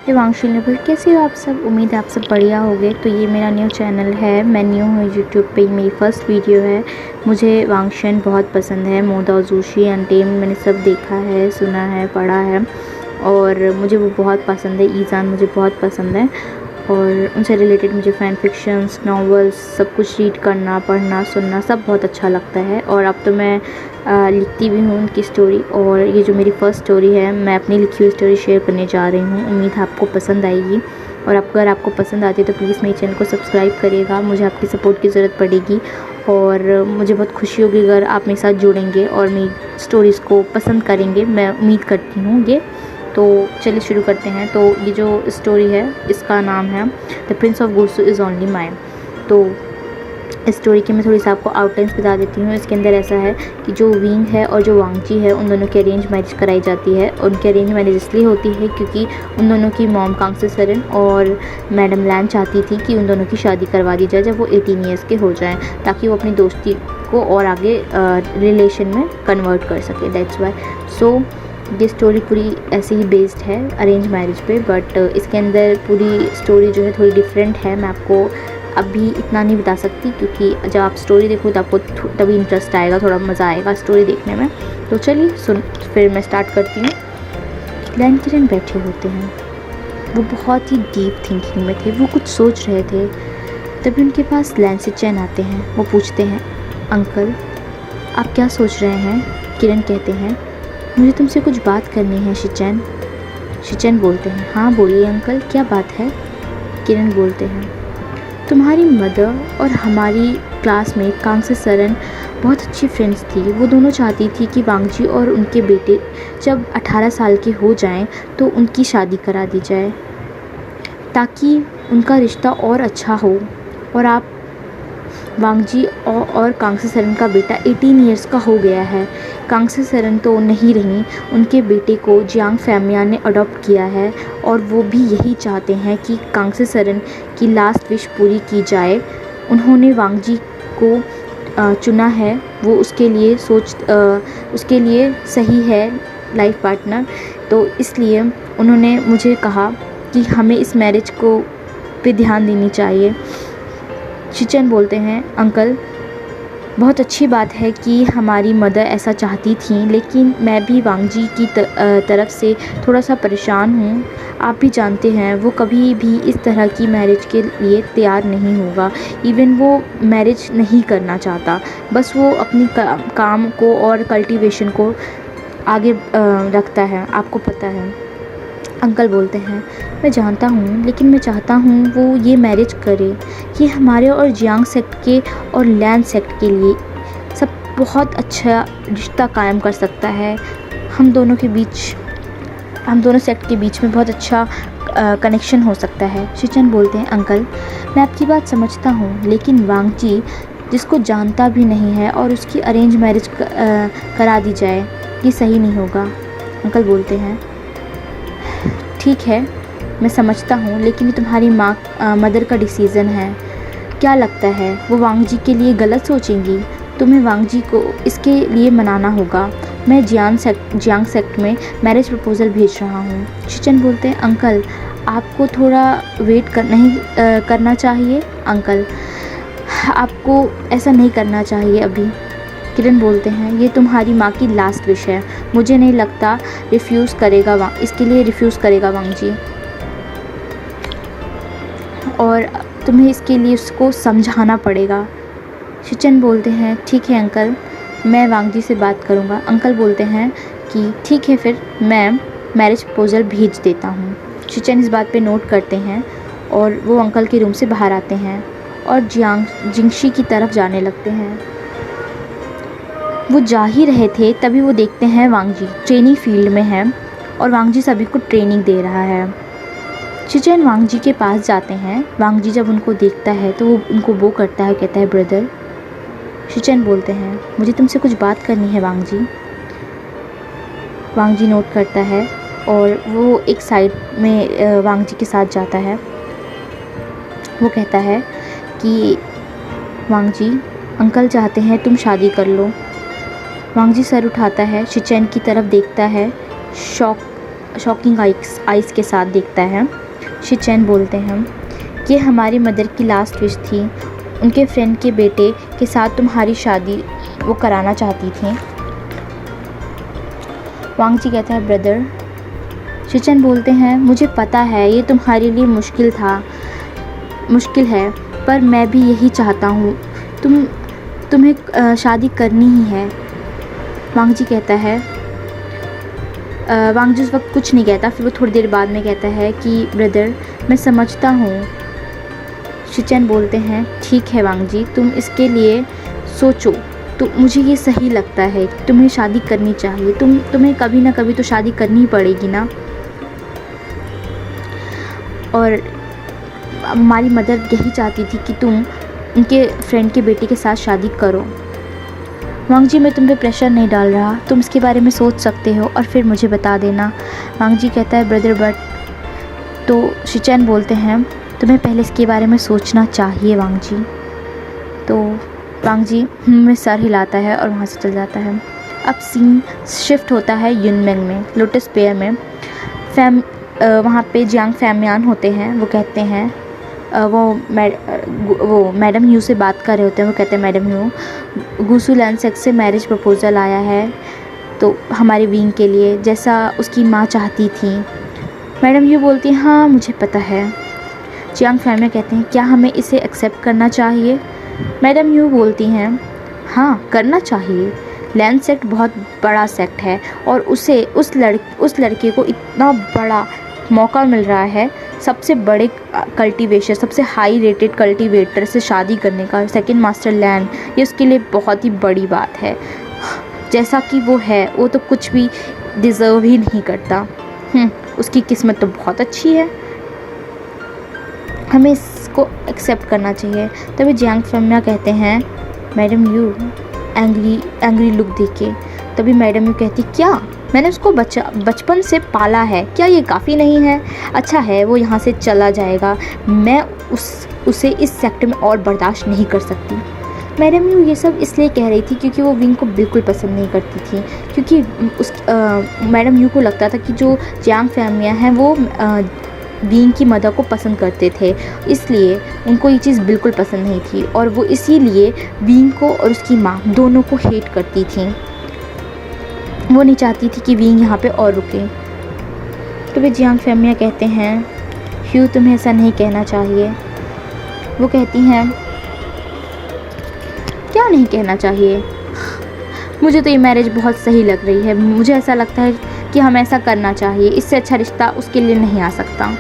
Devanshi neighbour, कैसे हो आप सब। उम्मीद है आप सब बढ़िया होंगे। तो ये मेरा न्यू चैनल है, मैं न्यू हूँ यूट्यूब पे, मेरी फ़र्स्ट वीडियो है। मुझे वांगशन बहुत पसंद है, मोदा जोशी, अनटेम्ड मैंने सब देखा है, सुना है, पढ़ा है और मुझे वो बहुत पसंद है। ईज़ान मुझे बहुत पसंद है और उनसे रिलेटेड मुझे फ़ैन फिक्शंस, नॉवेल्स सब कुछ रीड करना, पढ़ना, सुनना सब बहुत अच्छा लगता है। और अब तो मैं लिखती भी हूँ उनकी स्टोरी, और ये जो मेरी फ़र्स्ट स्टोरी है मैं अपनी लिखी हुई स्टोरी शेयर करने जा रही हूँ। उम्मीद है आपको पसंद आएगी, और अगर आपको पसंद आती है तो प्लीज़ मेरे चैनल को सब्सक्राइब करिएगा। मुझे आपकी सपोर्ट की ज़रूरत पड़ेगी और मुझे बहुत खुशी होगी अगर आप मेरे साथ जुड़ेंगे और मेरी स्टोरीज़ को पसंद करेंगे, मैं उम्मीद करती हूँ ये। तो चलिए शुरू करते हैं। तो ये जो स्टोरी है इसका नाम है द प्रिंस ऑफ गुरसू इज़ ओनली माइन। तो इस स्टोरी की मैं थोड़ी सी आपको आउटलाइंस बता देती हूँ। इसके अंदर ऐसा है कि जो विंग है और जो वांगजी है उन दोनों की अरेंज मैरिज कराई जाती है। उनकी अरेंज मैरिज इसलिए होती है क्योंकि उन दोनों की मॉम कांगसे सरन और मैडम लैन चाहती थी कि उन दोनों की शादी करवा दी जाए जब वो 18 ईयर्स के हो जाएं, ताकि वो अपनी दोस्ती को और आगे रिलेशन में कन्वर्ट कर सके। दैट्स वाई ये स्टोरी पूरी ऐसे ही बेस्ड है अरेंज मैरिज पे, बट इसके अंदर पूरी स्टोरी जो है थोड़ी डिफरेंट है। मैं आपको अभी इतना नहीं बता सकती क्योंकि जब आप स्टोरी देखो तो आपको तभी इंटरेस्ट आएगा, थोड़ा मज़ा आएगा स्टोरी देखने में। तो चलिए फिर मैं स्टार्ट करती हूँ। लैन किरण बैठे होते हैं, वो बहुत ही डीप थिंकिंग में थे, वो कुछ सोच रहे थे। तभी उनके पास लैन से चैन आते हैं। वो पूछते हैं, अंकल आप क्या सोच रहे हैं। किरण कहते हैं, मुझे तुमसे कुछ बात करनी है शिचैन। शिचैन बोलते हैं, हाँ बोलिए अंकल क्या बात है। किरण बोलते हैं, तुम्हारी मदर और हमारी क्लासमेट कांगसे सरन बहुत अच्छी फ्रेंड्स थी। वो दोनों चाहती थी कि वांगजी और उनके बेटे जब 18 साल के हो जाएं तो उनकी शादी करा दी जाए ताकि उनका रिश्ता और अच्छा हो। और आप वांगजी और कांगसे सरन का बेटा 18 इयर्स का हो गया है। कांगसे सरन तो नहीं रहीं, उनके बेटे को जियांग फैमिया ने अडॉप्ट किया है और वो भी यही चाहते हैं कि कांगसे सरन की लास्ट विश पूरी की जाए। उन्होंने वांगजी को चुना है, वो उसके लिए सही है लाइफ पार्टनर। तो इसलिए उन्होंने मुझे कहा कि हमें इस मैरिज को पे ध्यान देनी चाहिए। शिचैन बोलते हैं, अंकल बहुत अच्छी बात है कि हमारी मदर ऐसा चाहती थी, लेकिन मैं भी वांगजी की तरफ से थोड़ा सा परेशान हूँ। आप भी जानते हैं वो कभी भी इस तरह की मैरिज के लिए तैयार नहीं होगा। इवन वो मैरिज नहीं करना चाहता, बस वो अपनी काम को और कल्टीवेशन को आगे रखता है, आपको पता है। अंकल बोलते हैं, मैं जानता हूँ, लेकिन मैं चाहता हूँ वो ये मैरिज करे। ये हमारे और जियांग सेक्ट के और लैन सेक्ट के लिए सब बहुत अच्छा रिश्ता कायम कर सकता है। हम दोनों सेक्ट के बीच में बहुत अच्छा कनेक्शन हो सकता है। शिचैन बोलते हैं, अंकल मैं आपकी बात समझता हूँ, लेकिन वांगजी जिसको जानता भी नहीं है और उसकी अरेंज मैरिज करा दी जाए, ये सही नहीं होगा। अंकल बोलते हैं, ठीक है मैं समझता हूँ, लेकिन ये तुम्हारी मदर का डिसीज़न है। क्या लगता है वो वांगजी के लिए गलत सोचेंगी। तुम्हें वांगजी को इसके लिए मनाना होगा। मैं जियांग सेक्ट में मैरिज प्रपोज़ल भेज रहा हूँ। शिचैन बोलते हैं, अंकल आपको थोड़ा वेट नहीं करना चाहिए। अंकल आपको ऐसा नहीं करना चाहिए अभी। किरण बोलते हैं, ये तुम्हारी माँ की लास्ट विश है, मुझे नहीं लगता इसके लिए रिफ्यूज़ करेगा वांगजी, और तुम्हें इसके लिए उसको समझाना पड़ेगा। शिचैन बोलते हैं, ठीक है अंकल मैं वांगजी से बात करूँगा। अंकल बोलते हैं कि ठीक है फिर मैं मैरिज प्रपोज़ल भेज देता हूँ। शिचैन इस बात पे नोट करते हैं और वो अंकल के रूम से बाहर आते हैं और जिंगशी की तरफ जाने लगते हैं। वो जा ही रहे थे तभी वो देखते हैं वांगजी ट्रेनिंग फील्ड में है और वांगजी सभी को ट्रेनिंग दे रहा है। शिचैन वांगजी के पास जाते हैं। वांगजी जब उनको देखता है तो वो उनको वो करता है, कहता है ब्रदर। शिचैन बोलते हैं, मुझे तुमसे कुछ बात करनी है वांगजी। वांगजी नोट करता है और वो एक साइड में वांगजी के साथ जाता है। वो कहता है कि वांगजी अंकल चाहते हैं तुम शादी कर लो। वांगजी सर उठाता है, शिचैन की तरफ देखता है, शॉक शॉकिंग आइज़ के साथ देखता है। शिचेन बोलते हैं कि हमारी मदर की लास्ट विश थी, उनके फ्रेंड के बेटे के साथ तुम्हारी शादी वो कराना चाहती थी। वांग जी कहता है ब्रदर। शिचेन बोलते हैं मुझे पता है ये तुम्हारे लिए मुश्किल है, पर मैं भी यही चाहता हूँ, तुम्हें शादी करनी ही है। वांग जी कहता है वांग जी उस वक्त कुछ नहीं कहता, फिर वो थोड़ी देर बाद में कहता है कि ब्रदर मैं समझता हूँ। शिचेन बोलते हैं ठीक है वांग जी, तुम इसके लिए सोचो, तो मुझे ये सही लगता है, तुम्हें शादी करनी चाहिए, तुम्हें कभी ना कभी तो शादी करनी ही पड़ेगी ना, और हमारी मदर यही चाहती थी कि तुम उनके फ्रेंड के बेटे के साथ शादी करो। वांग जी मैं तुम पे प्रेशर नहीं डाल रहा, तुम इसके बारे में सोच सकते हो और फिर मुझे बता देना। वांग जी कहता है ब्रदर बट, तो शिचेन बोलते हैं तुम्हें पहले इसके बारे में सोचना चाहिए वांग जी। तो वांग जी में सर हिलाता है और वहाँ से चल जाता है। अब सीन शिफ्ट होता है युनमेंग में, लोटस पेयर में। वहाँ पे जियांग फैमियान होते हैं, वो कहते हैं वो मैडम यू से बात कर रहे होते हैं। वो कहते हैं मैडम यू, गुसू लैंसेक से मैरिज प्रपोज़ल आया है तो हमारे विंग के लिए, जैसा उसकी माँ चाहती थी। मैडम यू बोलती हैं हाँ मुझे पता है। जियांग फैमियान कहते हैं क्या हमें इसे एक्सेप्ट करना चाहिए। मैडम यू बोलती हैं हाँ करना चाहिए, लैंड सेक्ट बहुत बड़ा सेक्ट है और उस लड़के को इतना बड़ा मौका मिल रहा है सबसे बड़े कल्टीवेशन, सबसे हाई रेटेड कल्टीवेटर से शादी करने का, सेकंड मास्टर लैंड, ये उसके लिए बहुत ही बड़ी बात है। जैसा कि वो है वो तो कुछ भी डिज़र्व ही नहीं करता। उसकी किस्मत तो बहुत अच्छी है, हमें इसको एक्सेप्ट करना चाहिए। तभी जियांग फैमिया कहते हैं मैडम यू एंग्री लुक देके। तभी मैडम यू कहती क्या, मैंने उसको बचपन से पाला है, क्या ये काफ़ी नहीं है? अच्छा है वो यहाँ से चला जाएगा, मैं उसे इस सेक्टर में और बर्दाश्त नहीं कर सकती। मैडम यू ये सब इसलिए कह रही थी क्योंकि वो विंग को बिल्कुल पसंद नहीं करती थी, क्योंकि मैडम यू को लगता था कि जो जियांग फैमिया हैं वो विंग की मदर को पसंद करते थे, इसलिए उनको ये चीज़ बिल्कुल पसंद नहीं थी और वो इसीलिए विंग को और उसकी माँ दोनों को हेट करती थी। वो नहीं चाहती थी कि विंग यहाँ पे और रुके। तो वे जियांग फैमिया कहते हैं ह्यू तुम्हें ऐसा नहीं कहना चाहिए। वो कहती हैं क्या नहीं कहना चाहिए, मुझे तो ये मैरिज बहुत सही लग रही है, मुझे ऐसा लगता है कि हमें ऐसा करना चाहिए, इससे अच्छा रिश्ता उसके लिए नहीं आ सकता।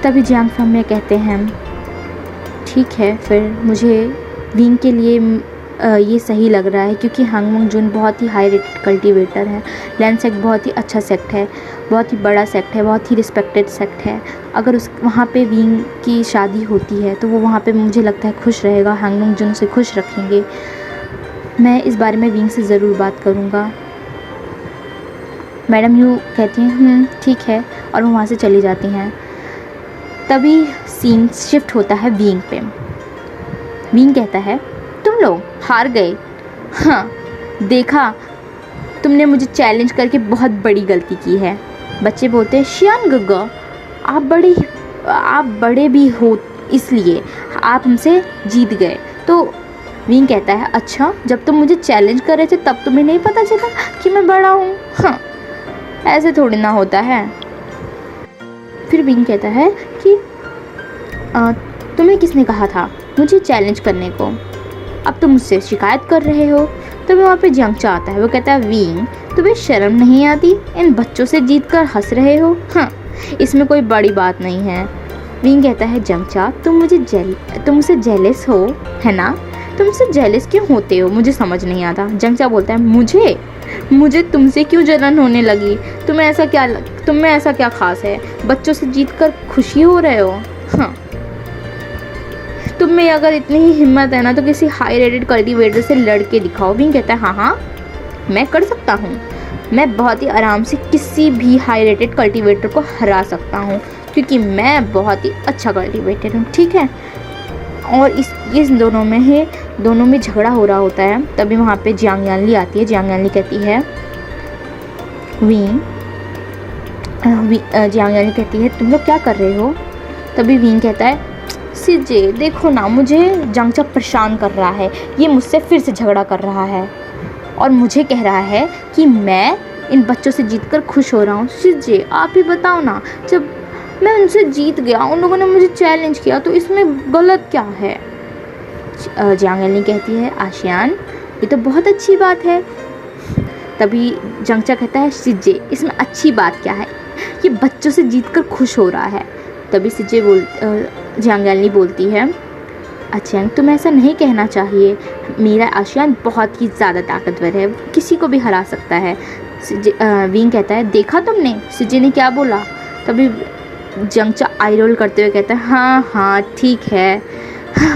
तभी जियांग फैमिया कहते हैं ठीक है फिर मुझे विंग के लिए ये सही लग रहा है, क्योंकि हांगमंग जून बहुत ही हाई रेटेड कल्टीवेटर है, लैंड सेक्ट बहुत ही अच्छा सेक्ट है, बहुत ही बड़ा सेक्ट है, बहुत ही रिस्पेक्टेड सेक्ट है। अगर वहाँ पे विंग की शादी होती है तो वो वहाँ पे मुझे लगता है खुश रहेगा, हांगमंग जून से खुश रखेंगे। मैं इस बारे में विंग से ज़रूर बात करूँगा। मैडम यू कहती हैं ठीक है, और वो वहाँ से चली जाती हैं। तभी सीन शिफ्ट होता है विंग पे। विंग कहता है तुम लोग हार गए, हाँ देखा तुमने मुझे चैलेंज करके बहुत बड़ी गलती की है। बच्चे बोलते हैं शियान गग्गा आप बड़े भी हो इसलिए आप हमसे जीत गए। तो विंग कहता है अच्छा जब तुम मुझे चैलेंज कर रहे थे तब तुम्हें नहीं पता चला कि मैं बड़ा हूँ? हाँ ऐसे थोड़ी ना होता है। फिर विंग कहता है कि तुम्हें किसने कहा था मुझे चैलेंज करने को, अब तुम मुझसे शिकायत कर रहे हो। तो वहाँ पे जियांगचा आता है, वो कहता है विंग तुम्हें शर्म नहीं आती, इन बच्चों से जीत कर हंस रहे हो, हाँ इसमें कोई बड़ी बात नहीं है। विंग कहता है जियांगचा तुम मुझसे जेलस हो है ना, तुमसे जेलस क्यों होते हो मुझे समझ नहीं आता। जियांगचा बोलता है मुझे तुमसे क्यों जलन होने लगी, तुम्हें ऐसा क्या खास है, बच्चों से जीत कर खुशी हो रहे हो? हाँ तुम में अगर इतनी ही हिम्मत है ना तो किसी हाई रेटेड कल्टीवेटर से लड़ के दिखाओ। विंग कहता है हाँ मैं कर सकता हूँ, मैं बहुत ही आराम से किसी भी हाई रेटेड कल्टीवेटर को हरा सकता हूँ, क्योंकि मैं बहुत ही अच्छा कल्टीवेटर हूँ, ठीक है। और इस दोनों में झगड़ा हो रहा होता है। तभी वहाँ पे जियांग यानली आती है। जियांग यानली कहती है विंग जियांग यानी कहती है तुम लोग क्या कर रहे हो। तभी विंग कहता है सिजे देखो ना, मुझे जंगचा परेशान कर रहा है, ये मुझसे फिर से झगड़ा कर रहा है और मुझे कह रहा है कि मैं इन बच्चों से जीत कर खुश हो रहा हूँ। सिजे आप ही बताओ ना, जब मैं उनसे जीत गया, उन लोगों ने मुझे चैलेंज किया, तो इसमें गलत क्या है। जियांग यानी कहती है आशियान ये तो बहुत अच्छी बात है। तभी जंगचा कहता है सिजे इसमें अच्छी बात क्या है, ये बच्चों से जीत कर खुश हो रहा है। तभी सिजे जियांग यानी बोलती है आशियान तुम ऐसा नहीं कहना चाहिए, मेरा आशियान बहुत ही ज़्यादा ताकतवर है, किसी को भी हरा सकता है। विंग कहता है देखा तुमने सिजे ने क्या बोला। तभी जंगचा आई रोल करते हुए कहता है हाँ हाँ ठीक है,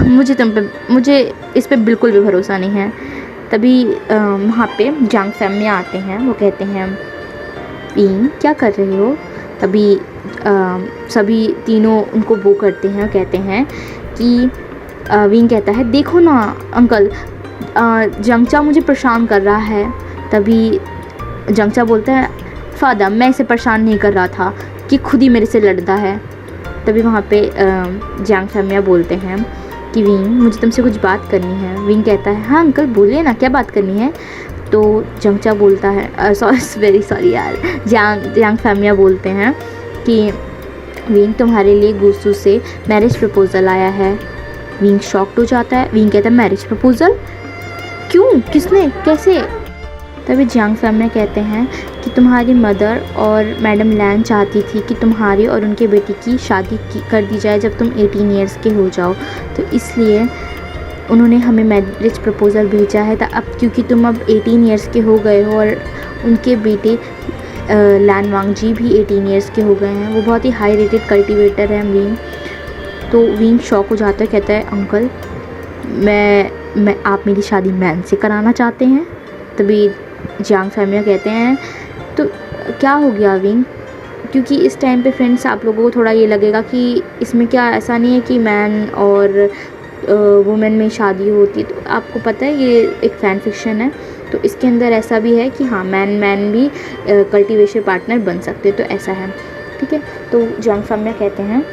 मुझे इस पे बिल्कुल भी भरोसा नहीं है। तभी वहाँ पे जांग फैमिली आते हैं, वो कहते हैं विंग क्या कर रहे हो। तभी सभी तीनों उनको वो करते हैं, कहते हैं कि विंग कहता है देखो ना अंकल, जंगचा मुझे परेशान कर रहा है। तभी जंगचा बोलता है फादर मैं इसे परेशान नहीं कर रहा था, कि खुद ही मेरे से लड़ता है। तभी वहाँ पे जियांग फैमिया बोलते हैं कि विंग मुझे तुमसे कुछ बात करनी है। विंग कहता है हाँ अंकल बोलिए ना, क्या बात करनी है। तो जंगचा बोलता है वेरी सॉरी यार, जियांग फैमिया बोलते हैं कि विंग तुम्हारे लिए गुस्सू से मैरिज प्रपोज़ल आया है। विंग शॉक्ड हो जाता है। विंग कहता है मैरिज प्रपोज़ल, क्यों, किसने, कैसे। तभी जियांग फैमिली कहते हैं कि तुम्हारी मदर और मैडम लैन चाहती थी कि तुम्हारी और उनके बेटी की शादी कर दी जाए जब तुम 18 ईयर्स के हो जाओ, तो इसलिए उन्होंने हमें मैरिज प्रपोज़ल भेजा है। अब क्योंकि तुम अब 18 ईयर्स के हो गए हो और उनके बेटे लैन वांगजी भी 18 ईयर्स के हो गए हैं, वो बहुत ही हाई रेटेड कल्टीवेटर हैं विंग। तो विंग शॉक हो जाता है, कहता है अंकल मैं आप मेरी शादी मैन से कराना चाहते हैं। तभी जियांग फैमिली कहते हैं तो क्या हो गया विंग, क्योंकि इस टाइम पे फ्रेंड्स आप लोगों को थोड़ा ये लगेगा कि इसमें क्या ऐसा नहीं है कि मैन और वुमेन में शादी होती है। तो आपको पता है ये एक फ़ैन फिक्शन है, तो इसके अंदर ऐसा भी है कि हाँ मैन भी कल्टीवेशन पार्टनर बन सकते हैं, तो ऐसा है, ठीक है। तो जियांग फैमिली कहते हैं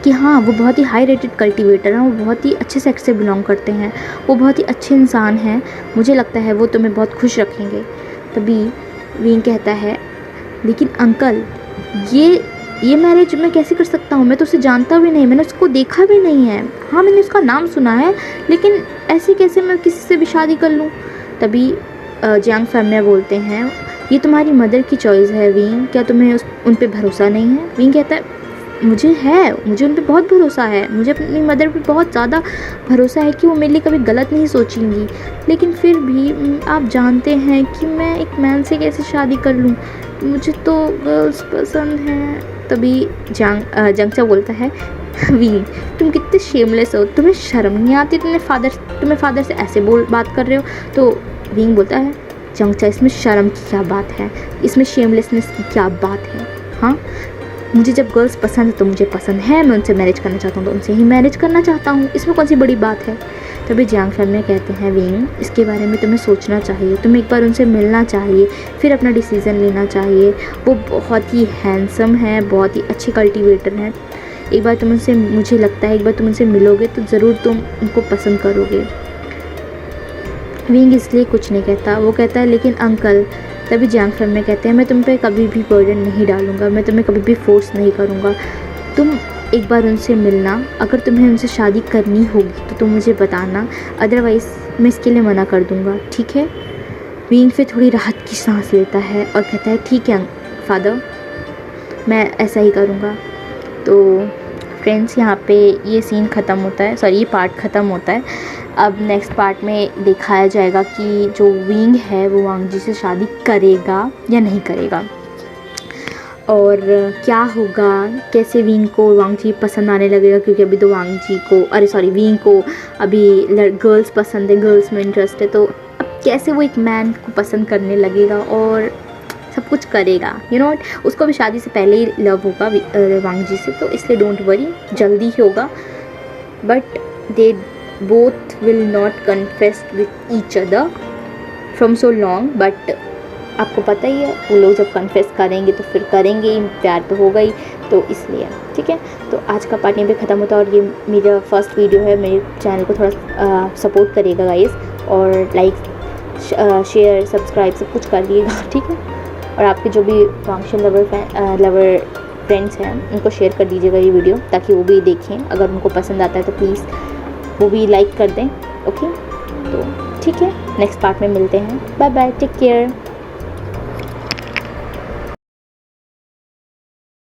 कि हाँ वो बहुत ही हाई रेटेड कल्टीवेटर हैं, वो बहुत ही अच्छे सेक्स से बिलोंग करते हैं, वो बहुत ही अच्छे इंसान हैं, मुझे लगता है वो तुम्हें बहुत खुश रखेंगे। तभी विंग कहता है लेकिन अंकल ये मैरिज मैं कैसे कर सकता हूँ, मैं तो उसे जानता भी नहीं, मैंने उसको देखा भी नहीं है। हाँ मैंने उसका नाम सुना है, लेकिन ऐसे कैसे मैं किसी से भी शादी कर लूँ। तभी जियांग फैमिली बोलते हैं ये तुम्हारी मदर की चॉइस है विंग, क्या तुम्हें उन पर भरोसा नहीं है। विंग कहता है मुझे उन पर बहुत भरोसा है, मुझे अपनी मदर पर बहुत ज़्यादा भरोसा है कि वो मेरे लिए कभी गलत नहीं सोचेंगी, लेकिन फिर भी आप जानते हैं कि मैं एक मैन से कैसे शादी कर लूँ, मुझे तो गर्ल्स पसंद हैं। तभी जंगचा बोलता है विंग तुम कितने शेमलेस हो, तुम्हें शर्म नहीं आती, तुम्हें फादर से ऐसे बात कर रहे हो। तो विंग बोलता है जंगचा इसमें शर्म की क्या बात है, इसमें शेमलेसनेस की क्या बात है। हाँ मुझे जब गर्ल्स पसंद है तो मुझे पसंद है, मैं उनसे मैरिज करना चाहता हूँ तो उनसे ही मैरिज करना चाहता हूँ, इसमें कौन सी बड़ी बात है। तभी जियांग फैमिली कहते हैं विंग इसके बारे में तुम्हें सोचना चाहिए, तुम्हें एक बार उनसे मिलना चाहिए, फिर अपना डिसीज़न लेना चाहिए। वो बहुत ही हैंडसम है, बहुत ही अच्छे कल्टीवेटर हैं, एक बार तुम उनसे, मुझे लगता है एक बार तुम उनसे मिलोगे तो ज़रूर तुम उनको पसंद करोगे। विंग इसलिए कुछ नहीं कहता, वो कहता है लेकिन अंकल। तभी जियांग फैमिली कहते हैं मैं तुम पे कभी भी बर्डन नहीं डालूंगा, मैं तुम्हें कभी भी फोर्स नहीं करूँगा, तुम एक बार उनसे मिलना, अगर तुम्हें उनसे शादी करनी होगी तो तुम मुझे बताना, अदरवाइज़ मैं इसके लिए मना कर दूँगा, ठीक है। विंग फिर थोड़ी राहत की सांस लेता है और कहता है ठीक है फादर, मैं ऐसा ही करूँगा। तो फ्रेंड्स यहाँ पे ये सीन ख़त्म होता है, सॉरी ये पार्ट ख़त्म होता है। अब नेक्स्ट पार्ट में दिखाया जाएगा कि जो विंग है वो वांगजी से शादी करेगा या नहीं करेगा, और क्या होगा, कैसे विंग को वांगजी पसंद आने लगेगा, क्योंकि अभी तो विंग को अभी गर्ल्स पसंद है, गर्ल्स में इंटरेस्ट है, तो अब कैसे वो एक मैन को पसंद करने लगेगा और सब कुछ करेगा, उसको भी शादी से पहले ही लव होगा वांगजी से, तो इसलिए डोंट वरी जल्दी ही होगा। But they both will not confess with each other from so long, but आपको पता ही है वो लोग जब कन्फेस करेंगे तो फिर करेंगे ही, प्यार तो होगा ही, तो इसलिए ठीक है। तो आज का पार्ट यहीं पे ख़त्म होता है और ये मेरा फर्स्ट वीडियो है। मेरे चैनल को थोड़ा सपोर्ट करिएगा गाइस, और लाइक शेयर सब्सक्राइब सब कुछ कर दिएगा, ठीक है। और आपके जो भी वांगशन लवर फ्रेंड्स हैं उनको शेयर कर दीजिएगा ये वीडियो, ताकि वो भी देखें। अगर उनको पसंद आता है तो प्लीज़ वो भी लाइक कर दें, ओके। तो ठीक है, नेक्स्ट पार्ट में मिलते हैं। Bye bye, take care.